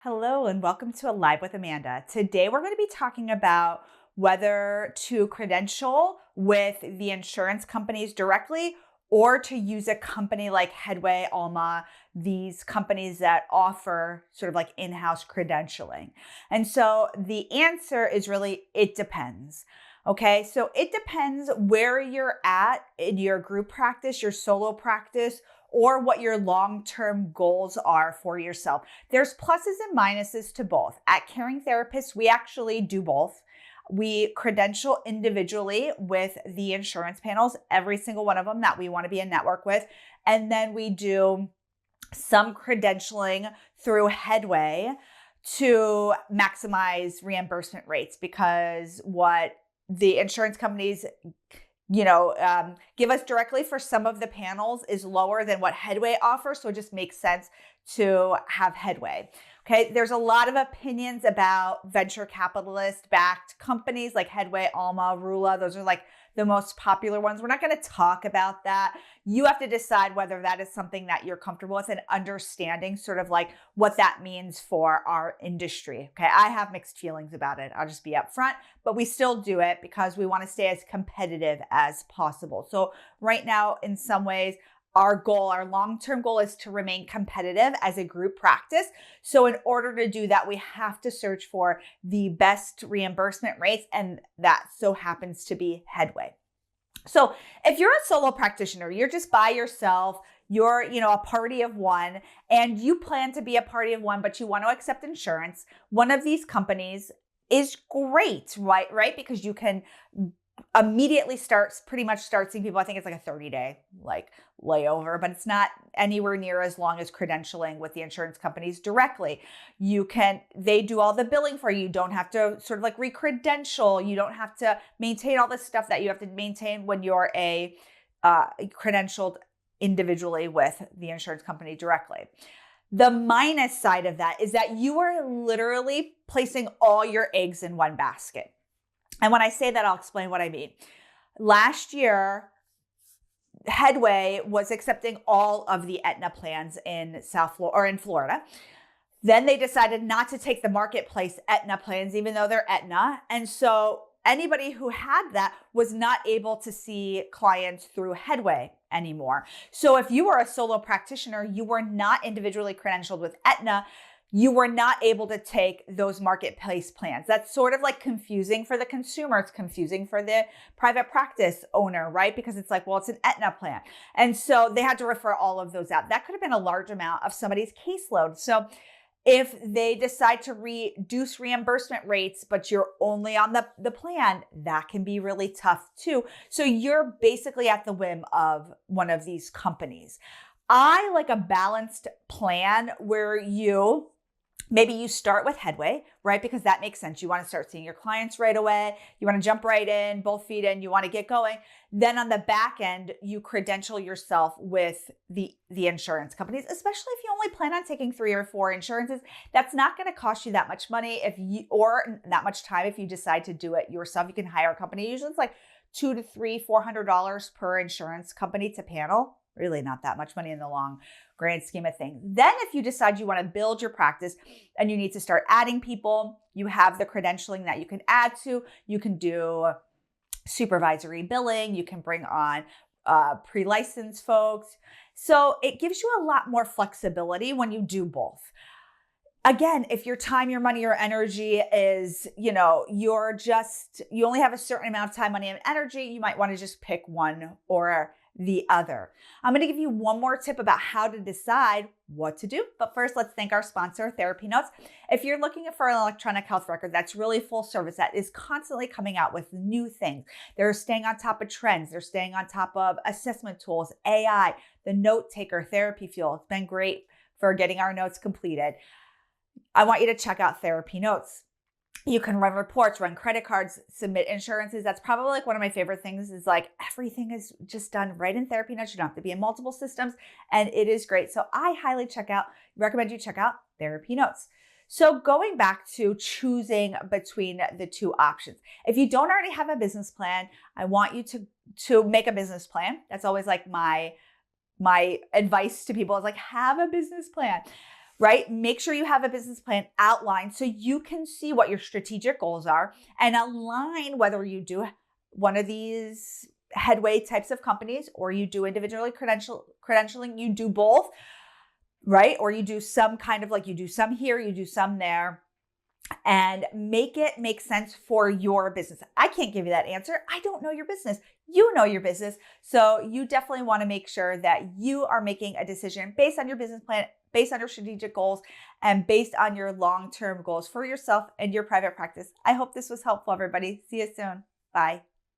Hello and welcome to Alive with Amanda. Today we're going to be talking about whether to credential with the insurance companies directly or to use a company like Headway, Alma, these companies that offer sort of like in-house credentialing. And so the answer is really, it depends. Okay, so it depends where you're at in your group practice, your solo practice, or what your long-term goals are for yourself. There's pluses and minuses to both. At Caring Therapists, we actually do both. We credential individually with the insurance panels, every single one of them that we want to be in network with. And then we do some credentialing through Headway to maximize reimbursement rates, because what the insurance companies give us directly for some of the panels is lower than what Headway offers. So it just makes sense to have Headway. Okay. There's a lot of opinions about venture capitalist backed companies like Headway, Alma, Rula. Those are like the most popular ones. We're not going to talk about that. You have to decide whether that is something that you're comfortable with and understanding sort of like what that means for our industry. Okay. I have mixed feelings about it. I'll just be upfront, but we still do it because we want to stay as competitive as possible. So right now, in some ways, our long-term goal is to remain competitive as a group practice. So in order to do that, we have to search for the best reimbursement rates, and that so happens to be Headway. So if you're a solo practitioner, you're just by yourself, you're, a party of one, and you plan to be a party of one, but you want to accept insurance, one of these companies is great, right? Because you can immediately start seeing people. I think it's like a 30-day layover, but it's not anywhere near as long as credentialing with the insurance companies directly. They do all the billing for you. You don't have to sort of like recredential. You don't have to maintain all this stuff that you have to maintain when you're a credentialed individually with the insurance company directly. The minus side of that is that you are literally placing all your eggs in one basket. And when I say that, I'll explain what I mean. Last year, Headway was accepting all of the Aetna plans in Florida. Then they decided not to take the marketplace Aetna plans, even though they're Aetna. And so anybody who had that was not able to see clients through Headway anymore. So if you were a solo practitioner, you were not individually credentialed with Aetna, you were not able to take those marketplace plans. That's sort of like confusing for the consumer. It's confusing for the private practice owner, right? Because it's like, well, it's an Aetna plan. And so they had to refer all of those out. That could have been a large amount of somebody's caseload. So if they decide to reduce reimbursement rates, but you're only on the plan, that can be really tough too. So you're basically at the whim of one of these companies. I like a balanced plan where maybe you start with Headway, right? Because that makes sense. You want to start seeing your clients right away. You want to jump right in, both feet in. You want to get going. Then on the back end, you credential yourself with the insurance companies, especially if you only plan on taking 3 or 4 insurances. That's not going to cost you that much money or that much time if you decide to do it yourself. You can hire a company. Usually it's like $200 to $400 per insurance company to panel. Really not that much money in the long grand scheme of things. Then if you decide you want to build your practice and you need to start adding people, you have the credentialing that you can add to. You can do supervisory billing. You can bring on pre-licensed folks. So it gives you a lot more flexibility when you do both. Again, if your time, your money, your energy is, you only have a certain amount of time, money, and energy, you might want to just pick one or the other. I'm going to give you one more tip about how to decide what to do. But first, let's thank our sponsor, TherapyNotes. If you're looking for an electronic health record that's really full service, that is constantly coming out with new things. They're staying on top of trends. They're staying on top of assessment tools, AI, the note taker, Therapy Fuel. It's been great for getting our notes completed. I want you to check out TherapyNotes. You can run reports, run credit cards, submit insurances. That's probably like one of my favorite things is like everything is just done right in TherapyNotes. You don't have to be in multiple systems, and it is great. So I highly recommend you check out TherapyNotes. So going back to choosing between the two options. If you don't already have a business plan, I want you to make a business plan. That's always like my advice to people is like, have a business plan. right? Make sure you have a business plan outlined so you can see what your strategic goals are and align whether you do one of these Headway types of companies or you do individually credentialing, you do both, right? Or you do some kind of like you do some here, you do some there, and make it make sense for your business. I can't give you that answer. I don't know your business. You know your business. So you definitely want to make sure that you are making a decision based on your business plan, based on your strategic goals, and based on your long-term goals for yourself and your private practice. I hope this was helpful, everybody. See you soon. Bye.